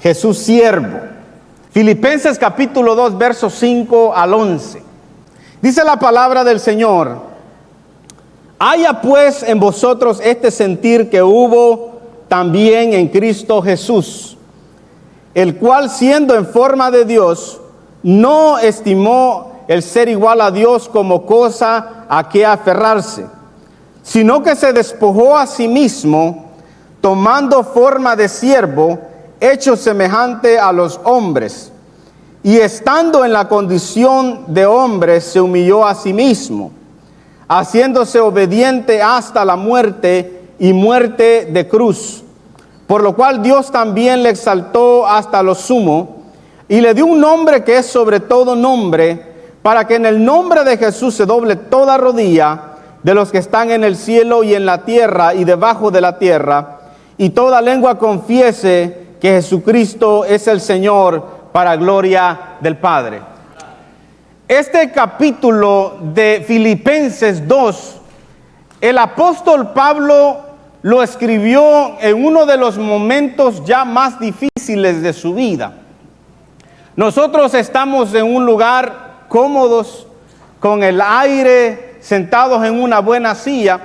Jesús siervo. Filipenses capítulo 2, versos 5 al 11. Dice la palabra del Señor: haya pues en vosotros este sentir que hubo también en Cristo Jesús, el cual siendo en forma de Dios, no estimó el ser igual a Dios como cosa a que aferrarse, sino que se despojó a sí mismo, tomando forma de siervo, hecho semejante a los hombres, y estando en la condición de hombre, se humilló a sí mismo, haciéndose obediente hasta la muerte y muerte de cruz. Por lo cual Dios también le exaltó hasta lo sumo, y le dio un nombre que es sobre todo nombre, para que en el nombre de Jesús se doble toda rodilla de los que están en el cielo y en la tierra y debajo de la tierra, y toda lengua confiese que Jesucristo es el Señor, para gloria del Padre. Este capítulo de Filipenses 2, el apóstol Pablo lo escribió en uno de los momentos ya más difíciles de su vida. Nosotros estamos en un lugar cómodos, con el aire, sentados en una buena silla,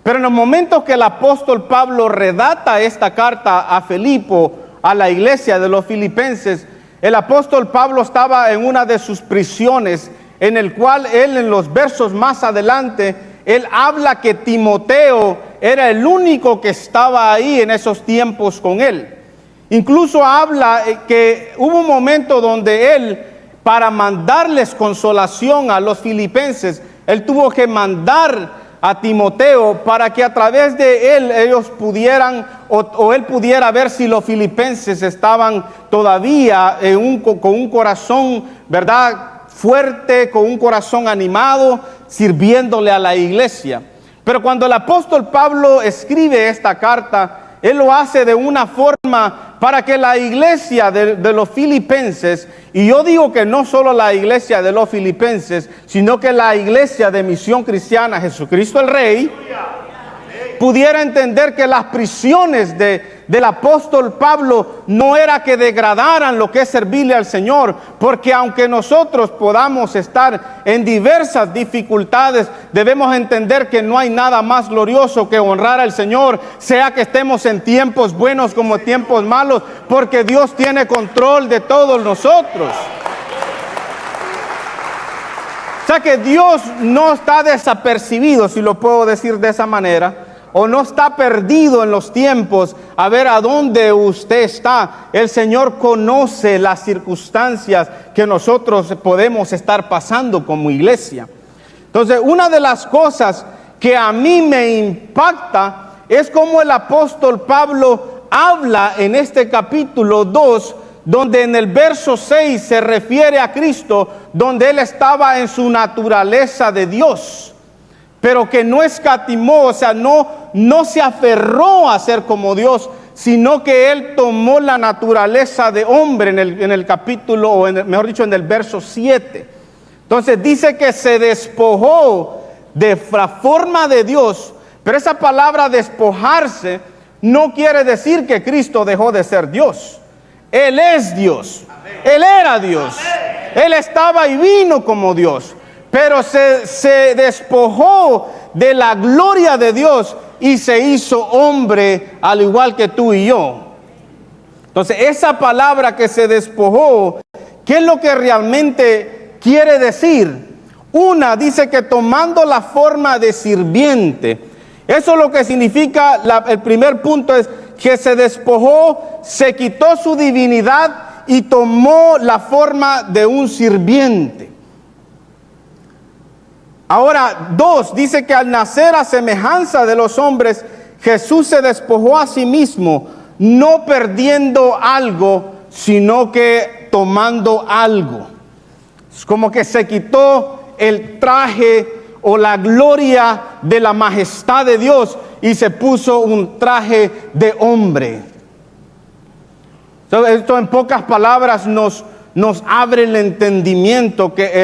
pero en los momentos que el apóstol Pablo redacta esta carta a Filipo, a la iglesia de los filipenses, el apóstol Pablo estaba en una de sus prisiones, en el cual él, en los versos más adelante, él habla que Timoteo era el único que estaba ahí en esos tiempos con él. Incluso habla que hubo un momento donde él, para mandarles consolación a los filipenses, él tuvo que mandar a Timoteo para que a través de él ellos pudieran, o él pudiera ver si los filipenses estaban todavía con un corazón, ¿verdad?, fuerte, con un corazón animado, sirviéndole a la iglesia. Pero cuando el apóstol Pablo escribe esta carta, él lo hace de una forma para que la iglesia de los filipenses, y yo digo que no solo la iglesia de los filipenses, sino que la iglesia de Misión Cristiana Jesucristo el Rey, pudiera entender que las prisiones del apóstol Pablo no era que degradaran lo que es servirle al Señor, porque aunque nosotros podamos estar en diversas dificultades, debemos entender que no hay nada más glorioso que honrar al Señor, sea que estemos en tiempos buenos como tiempos malos, porque Dios tiene control de todos nosotros. O sea que Dios no está desapercibido, si lo puedo decir de esa manera, o no está perdido en los tiempos a ver a dónde usted está. El Señor conoce las circunstancias que nosotros podemos estar pasando como iglesia. Entonces, una de las cosas que a mí me impacta es cómo el apóstol Pablo habla en este capítulo 2, donde en el verso 6 se refiere a Cristo, donde él estaba en su naturaleza de Dios, pero que no escatimó, o sea, no se aferró a ser como Dios, sino que él tomó la naturaleza de hombre en el capítulo, o mejor dicho, en el verso 7. Entonces dice que se despojó de la forma de Dios, pero esa palabra despojarse no quiere decir que Cristo dejó de ser Dios. Él es Dios, Él era Dios, Él estaba y vino como Dios, pero se despojó de la gloria de Dios y se hizo hombre al igual que tú y yo. Entonces, esa palabra que se despojó, ¿qué es lo que realmente quiere decir? Una dice que tomando la forma de sirviente. Eso es lo que significa, el primer punto es que se despojó, se quitó su divinidad y tomó la forma de un sirviente. Ahora, 2, dice que al nacer a semejanza de los hombres, Jesús se despojó a sí mismo, no perdiendo algo, sino que tomando algo. Es como que se quitó el traje o la gloria de la majestad de Dios y se puso un traje de hombre. Esto en pocas palabras nos abre el entendimiento que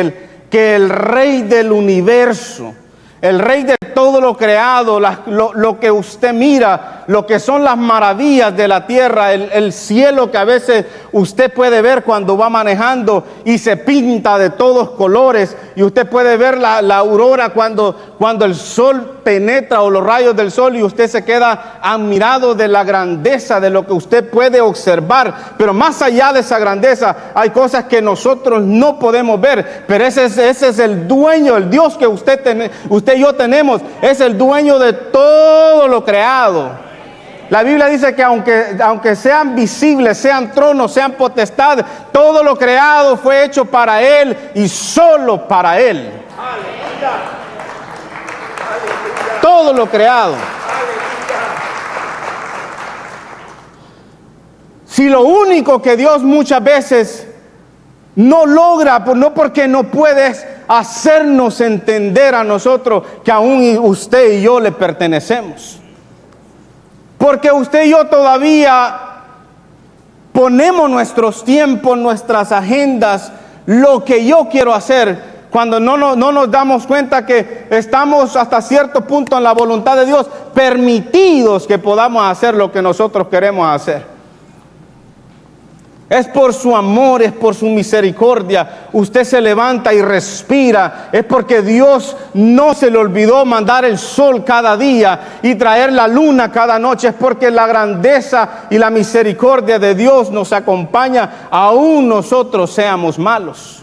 el Rey del universo, el Rey de todo lo creado, lo que usted mira, lo que son las maravillas de la tierra, el cielo que a veces usted puede ver cuando va manejando y se pinta de todos colores, y usted puede ver la aurora cuando el sol penetra, o los rayos del sol, y usted se queda admirado de la grandeza de lo que usted puede observar. Pero más allá de esa grandeza hay cosas que nosotros no podemos ver, pero ese es el dueño, el Dios que usted y yo tenemos, es el dueño de todo lo creado. La Biblia dice que aunque sean visibles, sean tronos, sean potestades, todo lo creado fue hecho para Él y solo para Él. Todo lo creado. Si lo único que Dios muchas veces no logra, no porque no puedes hacernos entender a nosotros que aún usted y yo le pertenecemos. Porque usted y yo todavía ponemos nuestros tiempos, nuestras agendas, lo que yo quiero hacer, cuando no nos damos cuenta que estamos hasta cierto punto en la voluntad de Dios, permitidos que podamos hacer lo que nosotros queremos hacer. Es por su amor, es por su misericordia. Usted se levanta y respira. Es porque Dios no se le olvidó mandar el sol cada día y traer la luna cada noche. Es porque la grandeza y la misericordia de Dios nos acompaña, aún nosotros seamos malos.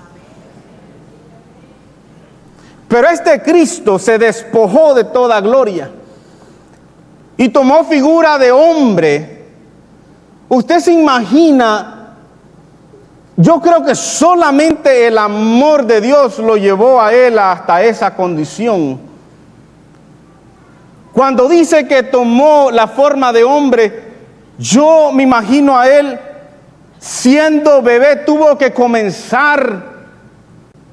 Pero este Cristo se despojó de toda gloria y tomó figura de hombre. Usted se imagina. Yo creo que solamente el amor de Dios lo llevó a Él hasta esa condición. Cuando dice que tomó la forma de hombre, yo me imagino a Él siendo bebé, tuvo que comenzar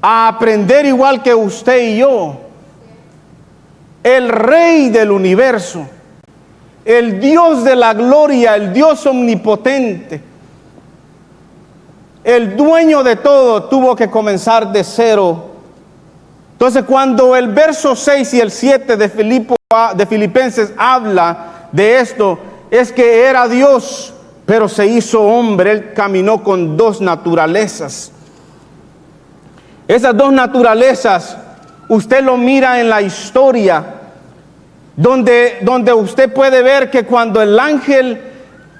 a aprender igual que usted y yo. El Rey del universo, el Dios de la gloria, el Dios omnipotente, el dueño de todo, tuvo que comenzar de cero. Entonces, cuando el verso 6 y el 7 de Filipenses habla de esto, es que era Dios, pero se hizo hombre. Él caminó con dos naturalezas. Esas dos naturalezas, usted lo mira en la historia, donde usted puede ver que cuando el ángel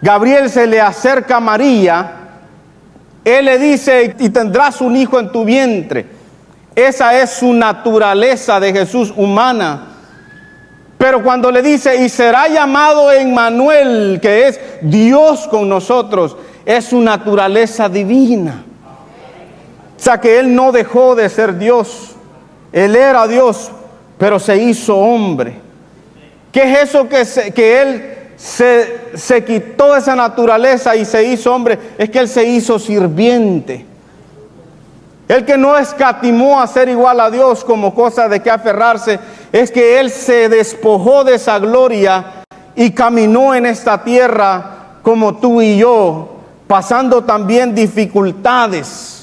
Gabriel se le acerca a María, Él le dice: y tendrás un hijo en tu vientre. Esa es su naturaleza de Jesús humana. Pero cuando le dice: y será llamado Emmanuel, que es Dios con nosotros, es su naturaleza divina. O sea que Él no dejó de ser Dios. Él era Dios, pero se hizo hombre. ¿Qué es eso que Él se quitó esa naturaleza y se hizo hombre? Es que Él se hizo sirviente. El que no escatimó a ser igual a Dios como cosa de que aferrarse, es que Él se despojó de esa gloria y caminó en esta tierra como tú y yo, pasando también dificultades.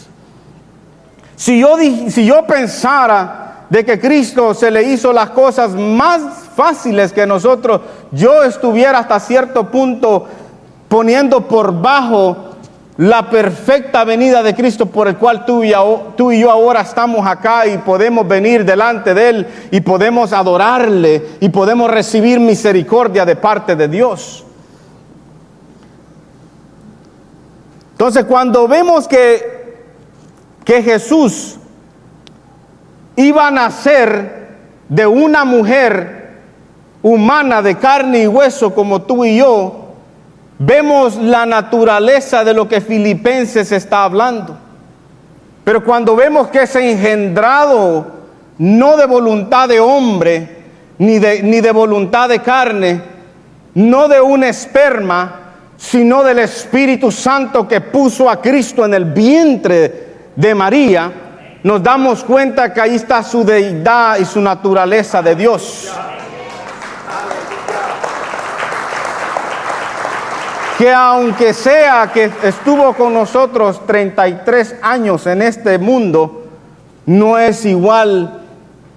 Si yo pensara de que Cristo se le hizo las cosas más fáciles que nosotros, yo estuviera hasta cierto punto poniendo por bajo la perfecta venida de Cristo, por el cual tú y yo ahora estamos acá y podemos venir delante de Él y podemos adorarle y podemos recibir misericordia de parte de Dios. Entonces, cuando vemos que Jesús iba a nacer de una mujer humana de carne y hueso como tú y yo, vemos la naturaleza de lo que Filipenses está hablando. Pero cuando vemos que es engendrado no de voluntad de hombre, ni de voluntad de carne, no de un esperma, sino del Espíritu Santo que puso a Cristo en el vientre de María, nos damos cuenta que ahí está su deidad y su naturaleza de Dios. Que aunque sea que estuvo con nosotros 33 años en este mundo, no es igual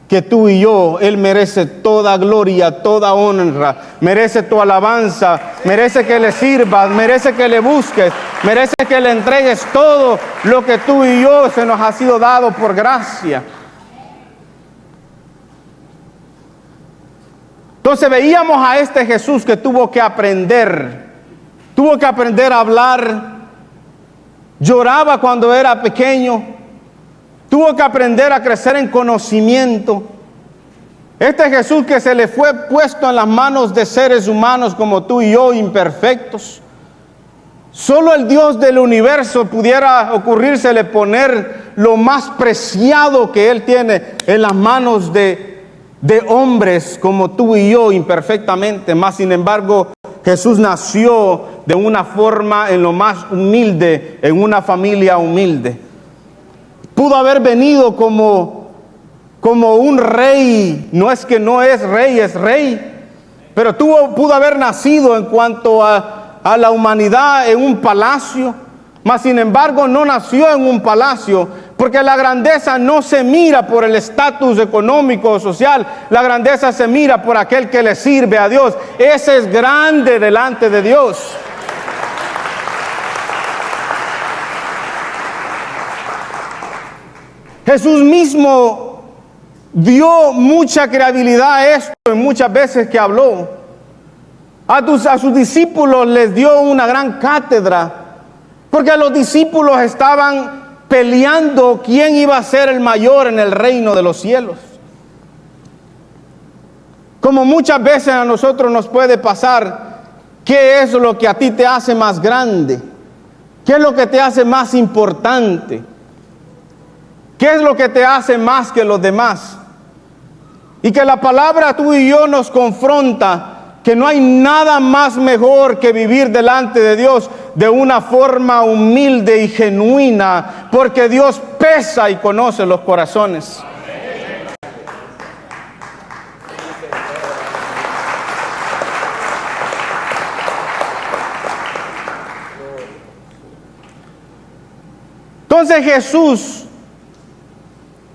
que tú y yo. Él merece toda gloria, toda honra, merece tu alabanza, merece que le sirvas, merece que le busques, merece que le entregues todo lo que tú y yo se nos ha sido dado por gracia. Entonces veíamos a este Jesús que tuvo que aprender a hablar, lloraba cuando era pequeño, tuvo que aprender a crecer en conocimiento. Este Jesús que se le fue puesto en las manos de seres humanos como tú y yo, imperfectos. Solo el Dios del universo pudiera ocurrírsele poner lo más preciado que Él tiene en las manos de hombres como tú y yo, imperfectamente. Mas sin embargo, Jesús nació de una forma en lo más humilde, en una familia humilde. Pudo haber venido como un rey, no es que no es rey, es rey, pero pudo haber nacido en cuanto a la humanidad en un palacio, mas sin embargo no nació en un palacio, porque la grandeza no se mira por el estatus económico o social, la grandeza se mira por aquel que le sirve a Dios. Ese es grande delante de Dios. Jesús mismo dio mucha credibilidad a esto en muchas veces que habló. A sus discípulos les dio una gran cátedra, porque los discípulos estaban peleando quién iba a ser el mayor en el reino de los cielos. Como muchas veces a nosotros nos puede pasar, ¿qué es lo que a ti te hace más grande? ¿Qué es lo que te hace más importante? ¿Qué es lo que te hace más que los demás? Y que la palabra tú y yo nos confronta que no hay nada más mejor que vivir delante de Dios de una forma humilde y genuina, porque Dios pesa y conoce los corazones. Entonces Jesús,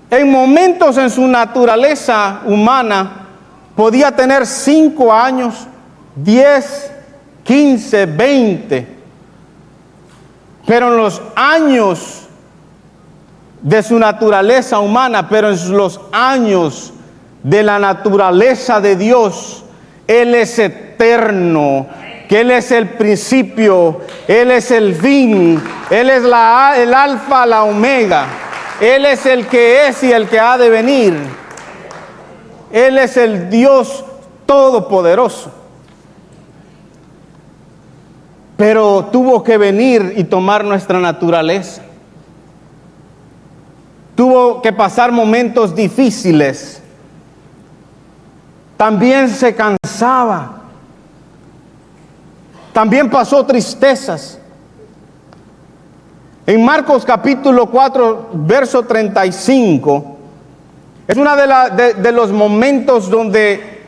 en momentos en su naturaleza humana, podía tener 5 años, 10, 15, 20. Pero en los años de su naturaleza humana, pero en los años de la naturaleza de Dios, Él es eterno, que Él es el principio, Él es el fin, Él es el alfa, la omega. Él es el que es y el que ha de venir. Él es el Dios todopoderoso. Pero tuvo que venir y tomar nuestra naturaleza. Tuvo que pasar momentos difíciles. También se cansaba. También pasó tristezas. En Marcos capítulo 4, verso 35, es uno de los momentos donde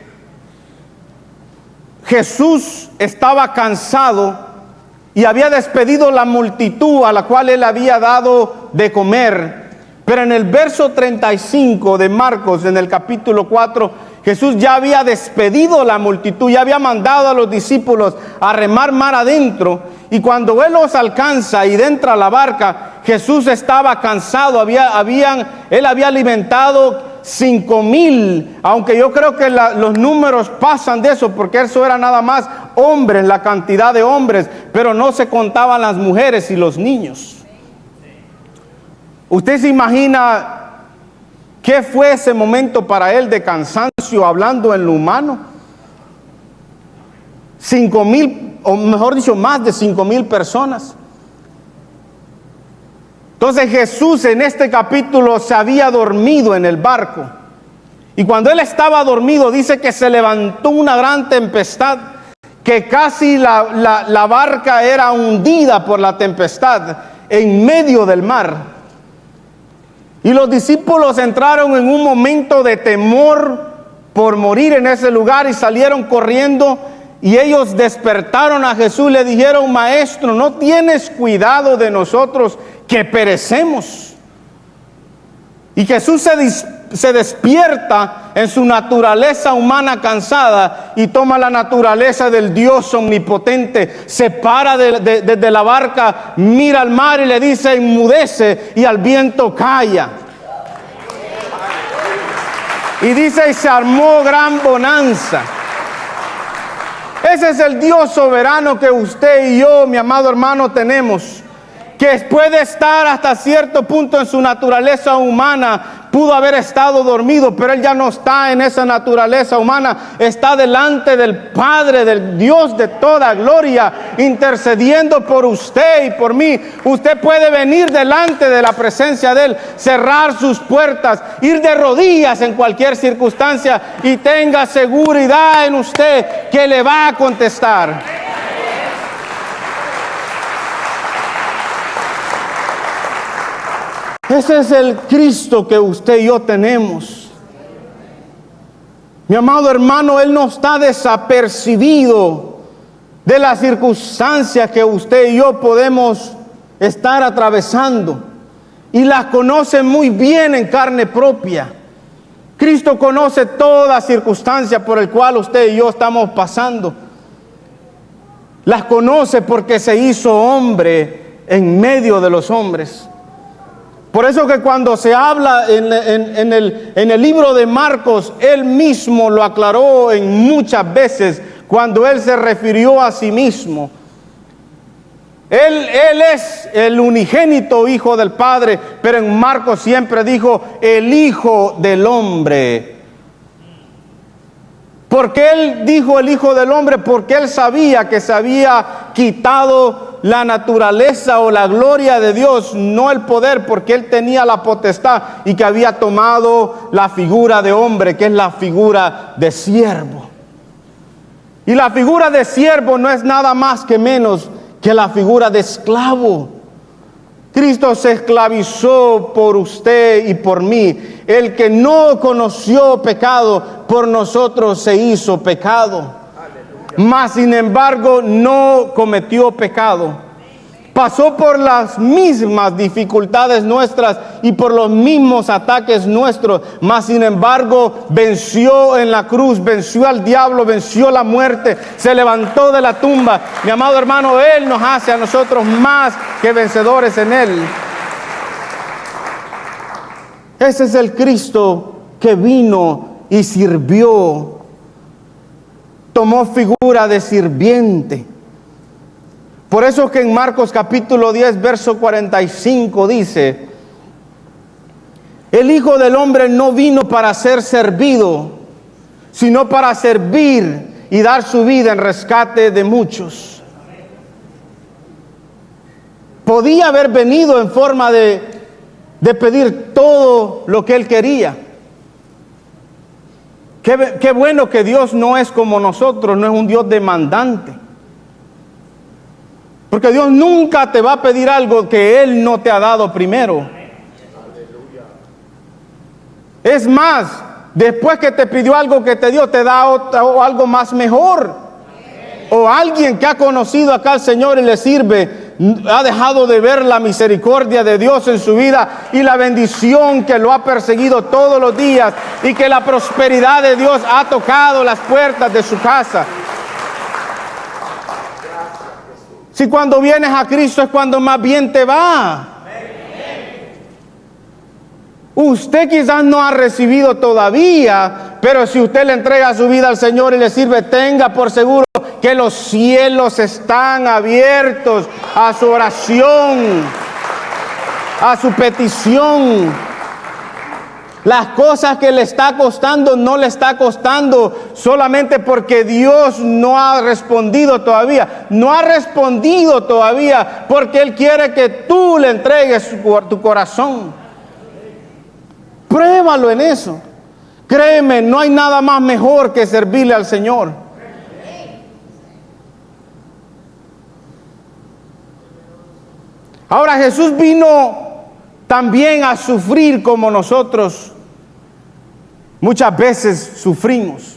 Jesús estaba cansado y había despedido la multitud a la cual Él había dado de comer. Pero en el verso 35 de Marcos, en el capítulo 4, Jesús ya había despedido la multitud, ya había mandado a los discípulos a remar mar adentro. Y cuando Él los alcanza y entra a la barca, Jesús estaba cansado. Él había alimentado 5,000, aunque yo creo que los números pasan de eso, porque eso era nada más hombres, la cantidad de hombres, pero no se contaban las mujeres y los niños. ¿Usted se imagina qué fue ese momento para Él de cansancio, hablando en lo humano? 5,000, o mejor dicho, más de 5,000 personas. Entonces Jesús en este capítulo se había dormido en el barco. Y cuando Él estaba dormido, dice que se levantó una gran tempestad, que casi la barca era hundida por la tempestad en medio del mar. Y los discípulos entraron en un momento de temor por morir en ese lugar y salieron corriendo. Y ellos despertaron a Jesús y le dijeron: Maestro, ¿no tienes cuidado de nosotros que perecemos? Y Jesús se despierta en su naturaleza humana cansada y toma la naturaleza del Dios omnipotente, se para desde la barca, mira al mar y le dice enmudece, y al viento calla. Y dice, y se armó gran bonanza. Ese es el Dios soberano que usted y yo, mi amado hermano, tenemos, que puede estar hasta cierto punto en su naturaleza humana. Pudo haber estado dormido, pero Él ya no está en esa naturaleza humana. Está delante del Padre, del Dios de toda gloria, intercediendo por usted y por mí. Usted puede venir delante de la presencia de Él, cerrar sus puertas, ir de rodillas en cualquier circunstancia y tenga seguridad en usted que le va a contestar. Ese es el Cristo que usted y yo tenemos. Mi amado hermano, Él no está desapercibido de las circunstancias que usted y yo podemos estar atravesando. Y las conoce muy bien en carne propia. Cristo conoce toda circunstancia por el cual usted y yo estamos pasando. Las conoce porque se hizo hombre en medio de los hombres. Por eso que cuando se habla en el libro de Marcos, Él mismo lo aclaró en muchas veces cuando Él se refirió a sí mismo. Él es el unigénito Hijo del Padre, pero en Marcos siempre dijo el Hijo del Hombre. ¿Por qué Él dijo el Hijo del Hombre? Porque Él sabía que se había quitado la naturaleza o la gloria de Dios, no el poder, porque Él tenía la potestad, y que había tomado la figura de hombre, que es la figura de siervo. Y la figura de siervo no es nada más que menos que la figura de esclavo. Cristo se esclavizó por usted y por mí. El que no conoció pecado, por nosotros se hizo pecado. Mas sin embargo no cometió pecado. Pasó por las mismas dificultades nuestras y por los mismos ataques nuestros. Mas sin embargo venció en la cruz, venció al diablo, venció la muerte, se levantó de la tumba. Mi amado hermano, Él nos hace a nosotros más que vencedores en Él. Ese es el Cristo que vino y sirvió. Tomó figura de sirviente. Por eso que en Marcos capítulo 10, verso 45 dice: el Hijo del Hombre no vino para ser servido, sino para servir y dar su vida en rescate de muchos. Podía haber venido en forma de pedir todo lo que Él quería. Qué bueno que Dios no es como nosotros, no es un Dios demandante. Porque Dios nunca te va a pedir algo que Él no te ha dado primero. Es más, después que te pidió algo que te dio, te da algo más mejor. O alguien que ha conocido acá al Señor y le sirve, ha dejado de ver la misericordia de Dios en su vida y la bendición que lo ha perseguido todos los días, y que la prosperidad de Dios ha tocado las puertas de su casa. Si cuando vienes a Cristo es cuando más bien te va. Usted quizás no ha recibido todavía, pero si usted le entrega su vida al Señor y le sirve, tenga por seguro que los cielos están abiertos a su oración, a su petición. Las cosas que le está costando, no le está costando solamente porque Dios no ha respondido todavía. No ha respondido todavía porque Él quiere que tú le entregues tu corazón. Pruébalo en eso. Créeme, no hay nada más mejor que servirle al Señor. Ahora, Jesús vino también a sufrir como nosotros muchas veces sufrimos.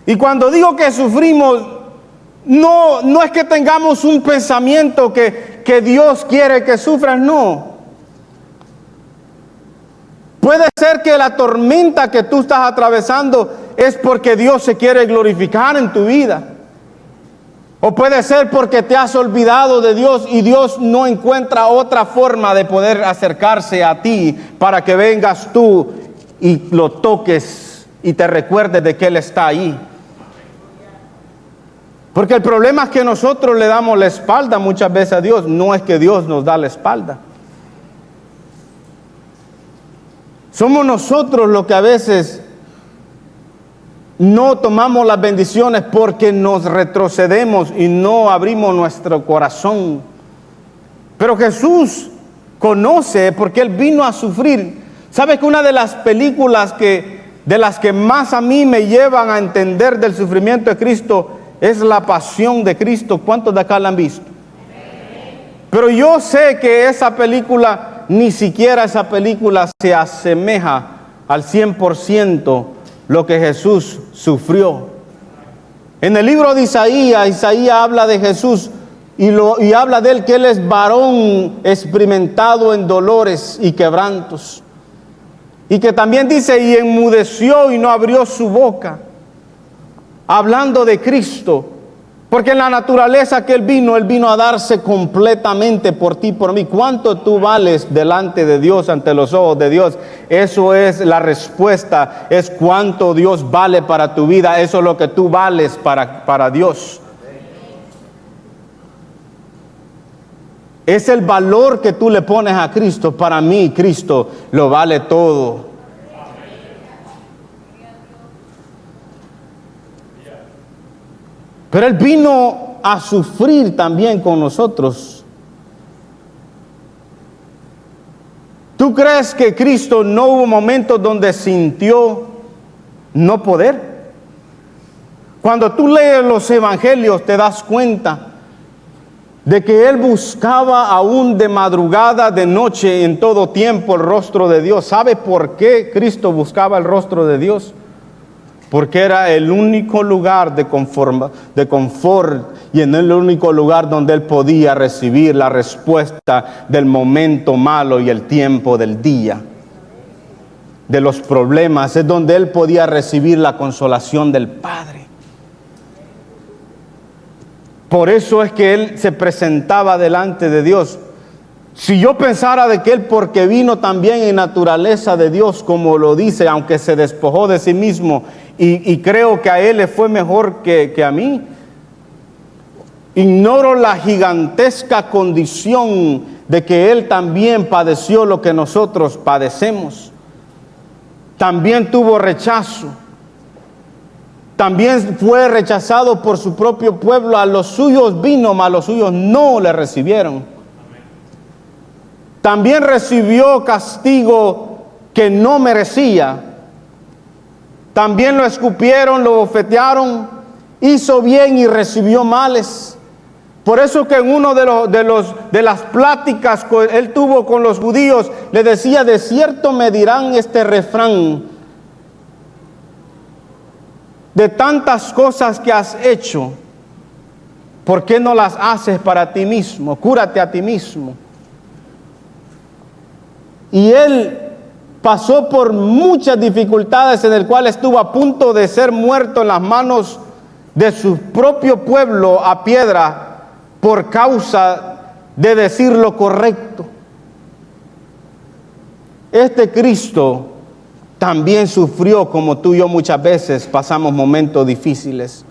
Y cuando digo que sufrimos, no es que tengamos un pensamiento que Dios quiere que sufras, no. Puede ser que la tormenta que tú estás atravesando es porque Dios se quiere glorificar en tu vida. O puede ser porque te has olvidado de Dios y Dios no encuentra otra forma de poder acercarse a ti para que vengas tú y lo toques y te recuerdes de que Él está ahí. Porque el problema es que nosotros le damos la espalda muchas veces a Dios, no es que Dios nos da la espalda. Somos nosotros los que a veces no tomamos las bendiciones porque nos retrocedemos y no abrimos nuestro corazón. Pero Jesús conoce porque Él vino a sufrir. ¿Sabe que una de las películas de las que más a mí me llevan a entender del sufrimiento de Cristo es La Pasión de Cristo? ¿Cuántos de acá la han visto? Pero yo sé que esa película, ni siquiera esa película se asemeja al 100% lo que Jesús sufrió. En el libro de Isaías habla de Jesús y habla de Él que Él es varón experimentado en dolores y quebrantos. Y que también dice, y enmudeció y no abrió su boca. Hablando de Cristo, porque en la naturaleza que Él vino a darse completamente por ti, por mí. ¿Cuánto tú vales delante de Dios, ante los ojos de Dios? Eso es la respuesta, es cuánto Dios vale para tu vida, eso es lo que tú vales para Dios. Es el valor que tú le pones a Cristo. Para mí, Cristo lo vale todo. Pero Él vino a sufrir también con nosotros. ¿Tú crees que Cristo no hubo momentos donde sintió no poder? Cuando tú lees los evangelios te das cuenta de que Él buscaba aún de madrugada, de noche, en todo tiempo el rostro de Dios. ¿Sabe por qué Cristo buscaba el rostro de Dios? Porque era el único lugar de confort y en el único lugar donde Él podía recibir la respuesta del momento malo y el tiempo del día, de los problemas. Es donde Él podía recibir la consolación del Padre. Por eso es que Él se presentaba delante de Dios. Si yo pensara de que Él, porque vino también en naturaleza de Dios, como lo dice, aunque se despojó de sí mismo, y creo que a Él le fue mejor que a mí, ignoro la gigantesca condición de que Él también padeció lo que nosotros padecemos. También tuvo rechazo. También fue rechazado por su propio pueblo. A los suyos vino, mas a los suyos no le recibieron. También recibió castigo que no merecía. También lo escupieron, lo bofetearon, hizo bien y recibió males. Por eso que en uno de las pláticas que Él tuvo con los judíos, le decía, de cierto me dirán este refrán: de tantas cosas que has hecho, ¿por qué no las haces para ti mismo? Cúrate a ti mismo. Y Él pasó por muchas dificultades en el cual estuvo a punto de ser muerto en las manos de su propio pueblo a piedra por causa de decir lo correcto. Este Cristo también sufrió como tú y yo muchas veces pasamos momentos difíciles.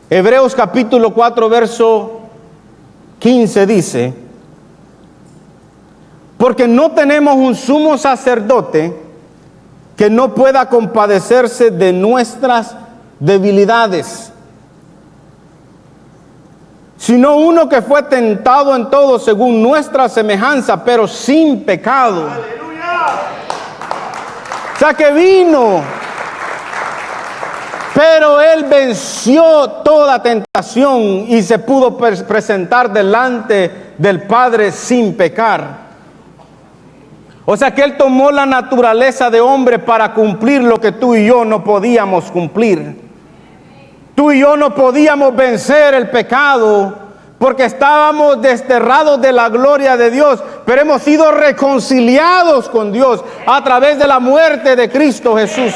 Hebreos capítulo 4 verso 15 dice: porque no tenemos un sumo sacerdote que no pueda compadecerse de nuestras debilidades, sino uno que fue tentado en todo según nuestra semejanza, pero sin pecado. ¡Aleluya! O sea que vino, pero Él venció toda tentación y se pudo presentar delante del Padre sin pecar. O sea que Él tomó la naturaleza de hombre para cumplir lo que tú y yo no podíamos cumplir. Tú y yo no podíamos vencer el pecado porque estábamos desterrados de la gloria de Dios. pero hemos sido reconciliados con Dios a través de la muerte de Cristo Jesús.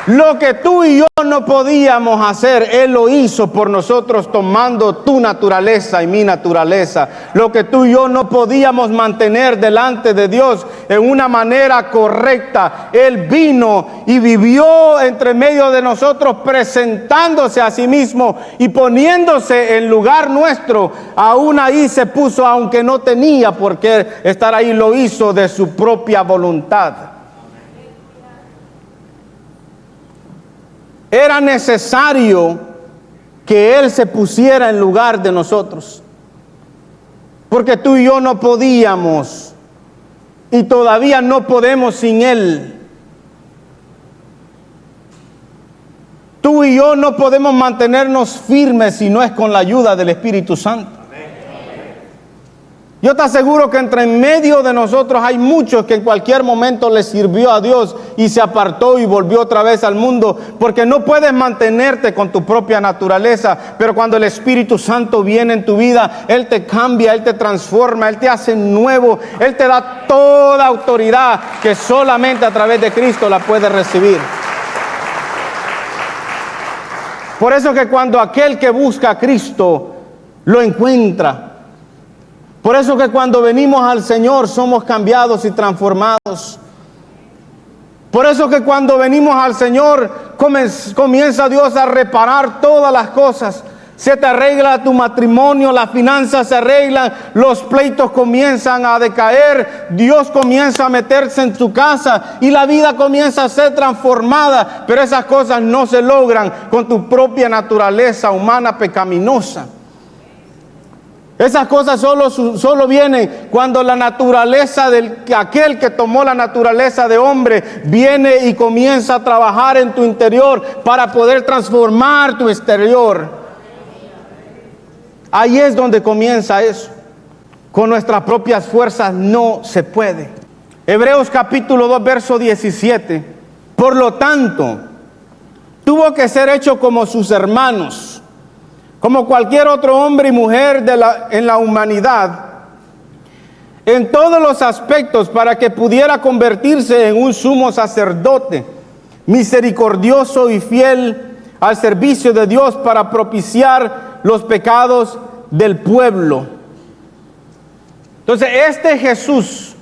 Lo que tú y yo no podíamos hacer, Él lo hizo por nosotros, tomando tu naturaleza y mi naturaleza. Lo que tú y yo no podíamos mantener delante de Dios en una manera correcta, Él vino y vivió entre medio de nosotros, presentándose a sí mismo y poniéndose en lugar nuestro. Aún ahí se puso, aunque no tenía por qué estar ahí, lo hizo de su propia voluntad. Era necesario que Él se pusiera en lugar de nosotros, porque tú y yo no podíamos y todavía no podemos sin Él. Tú y yo no podemos mantenernos firmes si no es con la ayuda del Espíritu Santo. Yo te aseguro que entre en medio de nosotros hay muchos que en cualquier momento le sirvió a Dios y se apartó y volvió otra vez al mundo, porque no puedes mantenerte con tu propia naturaleza. Pero cuando el Espíritu Santo viene en tu vida, Él te cambia, Él te transforma, Él te hace nuevo, Él te da toda autoridad que solamente a través de Cristo la puedes recibir. Por eso que cuando aquel que busca a Cristo lo encuentra. Por eso que cuando venimos al Señor somos cambiados y transformados. Por eso que cuando venimos al Señor comienza Dios a reparar todas las cosas. Se te arregla tu matrimonio, las finanzas se arreglan, los pleitos comienzan a decaer, Dios comienza a meterse en tu casa y la vida comienza a ser transformada. Pero esas cosas no se logran con tu propia naturaleza humana pecaminosa. Esas cosas solo vienen cuando la naturaleza de aquel que tomó la naturaleza de hombre viene y comienza a trabajar en tu interior para poder transformar tu exterior. Ahí es donde comienza eso. Con nuestras propias fuerzas no se puede. Hebreos capítulo 2, verso 17. Por lo tanto, tuvo que ser hecho como sus hermanos, como cualquier otro hombre y mujer en la humanidad, en todos los aspectos, para que pudiera convertirse en un sumo sacerdote, misericordioso y fiel al servicio de Dios para propiciar los pecados del pueblo. Entonces, este Jesús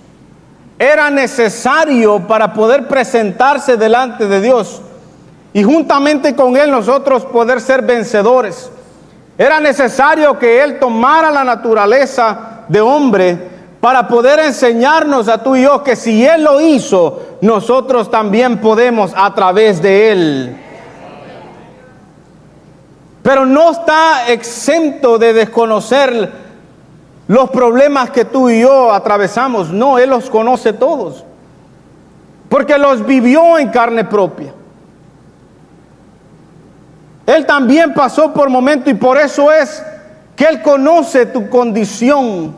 era necesario para poder presentarse delante de Dios y juntamente con Él nosotros poder ser vencedores. Era necesario que Él tomara la naturaleza de hombre para poder enseñarnos a tú y yo que si Él lo hizo, nosotros también podemos a través de Él. Pero no está exento de desconocer los problemas que tú y yo atravesamos. No, Él los conoce todos, porque los vivió en carne propia. Él también pasó por momentos y por eso es que Él conoce tu condición.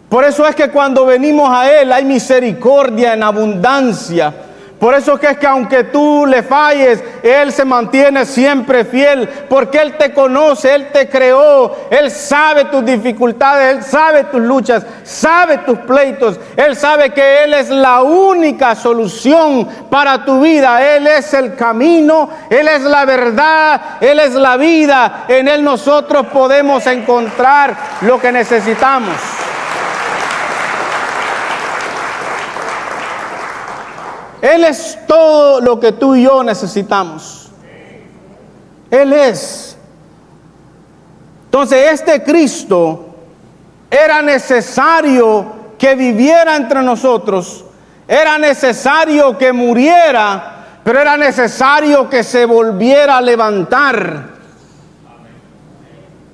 Por eso es que cuando venimos a Él hay misericordia en abundancia. Por eso es que aunque tú le falles, Él se mantiene siempre fiel, porque Él te conoce, Él te creó, Él sabe tus dificultades, Él sabe tus luchas, sabe tus pleitos, Él sabe que Él es la única solución para tu vida. Él es el camino, Él es la verdad, Él es la vida. En Él nosotros podemos encontrar lo que necesitamos. Él es todo lo que tú y yo necesitamos. Él es. Entonces, este Cristo era necesario que viviera entre nosotros, era necesario que muriera, pero era necesario que se volviera a levantar.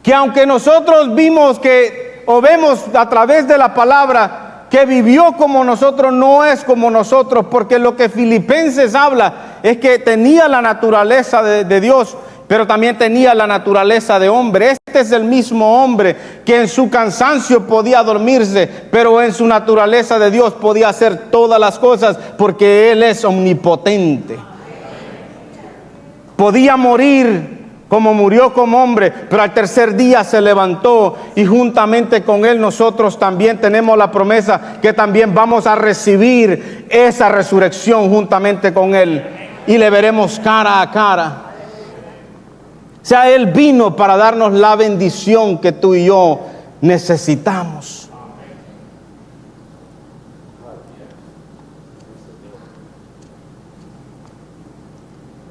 Que aunque nosotros vemos a través de la palabra que vivió como nosotros, no es como nosotros, porque lo que Filipenses habla es que tenía la naturaleza de Dios, pero también tenía la naturaleza de hombre. Este es el mismo hombre que en su cansancio podía dormirse, pero en su naturaleza de Dios podía hacer todas las cosas, porque Él es omnipotente. Podía morir como murió como hombre, pero al tercer día se levantó y juntamente con Él nosotros también tenemos la promesa que también vamos a recibir esa resurrección juntamente con Él y le veremos cara a cara. O sea, Él vino para darnos la bendición que tú y yo necesitamos.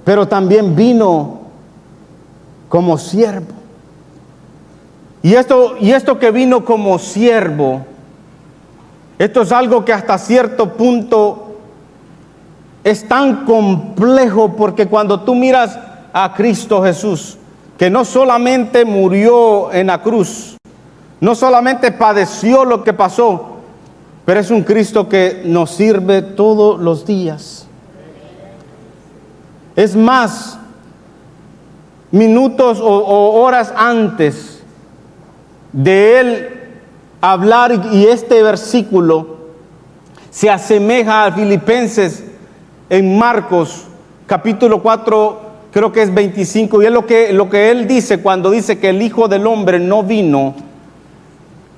Pero también vino como siervo. Y esto que vino como siervo, esto es algo que hasta cierto punto es tan complejo, porque cuando tú miras a Cristo Jesús, que no solamente murió en la cruz, no solamente padeció lo que pasó, pero es un Cristo que nos sirve todos los días. Es más, minutos o horas antes de Él hablar, y este versículo se asemeja a Filipenses en Marcos capítulo 4, creo que es 25, y es lo que Él dice cuando dice que el Hijo del Hombre no vino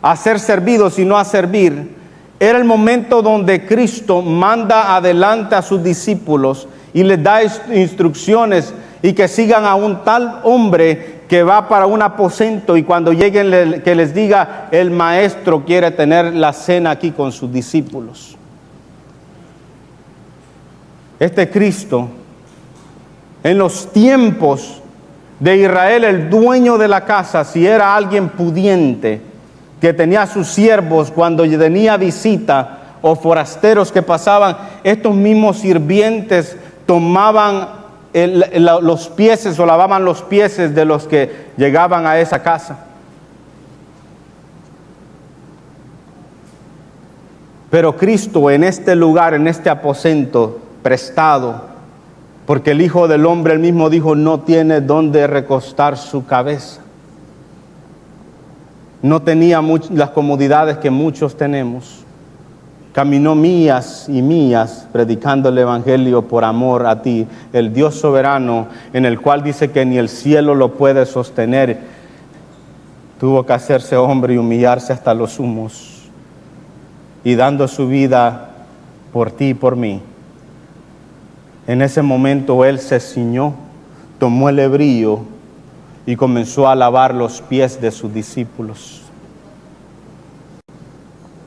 a ser servido, sino a servir. Era el momento donde Cristo manda adelante a sus discípulos y les da instrucciones y que sigan a un tal hombre que va para un aposento, y cuando lleguen que les diga: el maestro quiere tener la cena aquí con sus discípulos. Este Cristo, en los tiempos de Israel, el dueño de la casa, si era alguien pudiente, que tenía sus siervos, cuando tenía visita o forasteros que pasaban, estos mismos sirvientes tomaban los pies o lavaban los pies de los que llegaban a esa casa. Pero Cristo en este lugar, en este aposento prestado, porque el Hijo del Hombre, él mismo dijo, no tiene dónde recostar su cabeza. No tenía las comodidades que muchos tenemos. Caminó millas y millas predicando el Evangelio por amor a ti, el Dios soberano, en el cual dice que ni el cielo lo puede sostener. Tuvo que hacerse hombre y humillarse hasta los humos, y dando su vida por ti y por mí. En ese momento Él se ciñó, tomó el hebrillo y comenzó a lavar los pies de sus discípulos.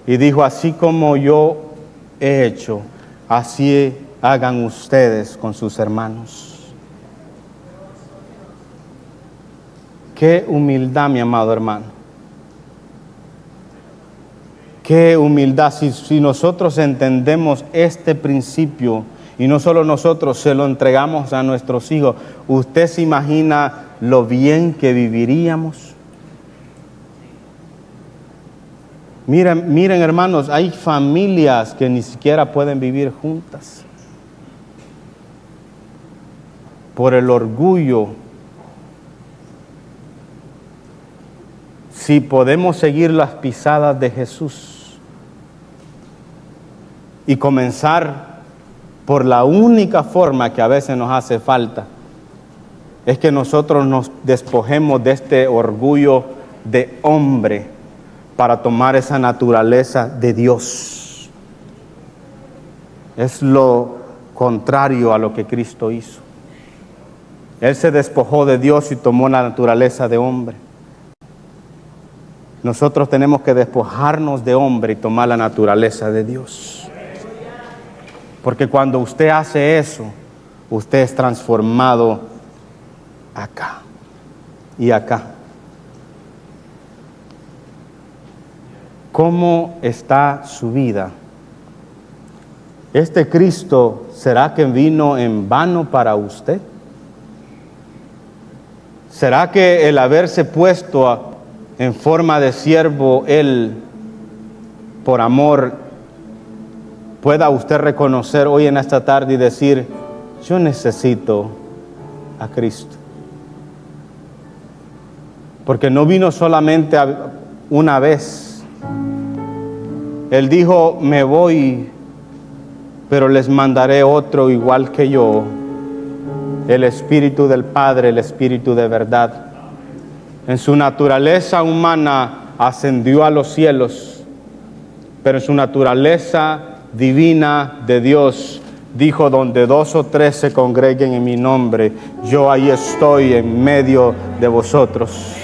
Y dijo: así como yo he hecho, así hagan ustedes con sus hermanos. Qué humildad, mi amado hermano. Qué humildad. Si nosotros entendemos este principio, y no solo nosotros, se lo entregamos a nuestros hijos, ¿usted se imagina lo bien que viviríamos? Miren hermanos, hay familias que ni siquiera pueden vivir juntas por el orgullo. Si podemos seguir las pisadas de Jesús y comenzar por la única forma que a veces nos hace falta, es que nosotros nos despojemos de este orgullo de hombre para tomar esa naturaleza de Dios. Es lo contrario a lo que Cristo hizo. Él se despojó de Dios y tomó la naturaleza de hombre. Nosotros tenemos que despojarnos de hombre y tomar la naturaleza de Dios. Porque cuando usted hace eso, usted es transformado acá y acá. ¿Cómo está su vida? ¿Este Cristo será que vino en vano para usted? ¿Será que el haberse puesto en forma de siervo, Él, por amor, pueda usted reconocer hoy en esta tarde y decir: yo necesito a Cristo? Porque no vino solamente una vez. Él dijo: me voy, pero les mandaré otro igual que yo, el Espíritu del Padre, el Espíritu de verdad. En su naturaleza humana ascendió a los cielos, pero en su naturaleza divina de Dios dijo: donde 2 o 3 se congreguen en mi nombre, yo ahí estoy en medio de vosotros.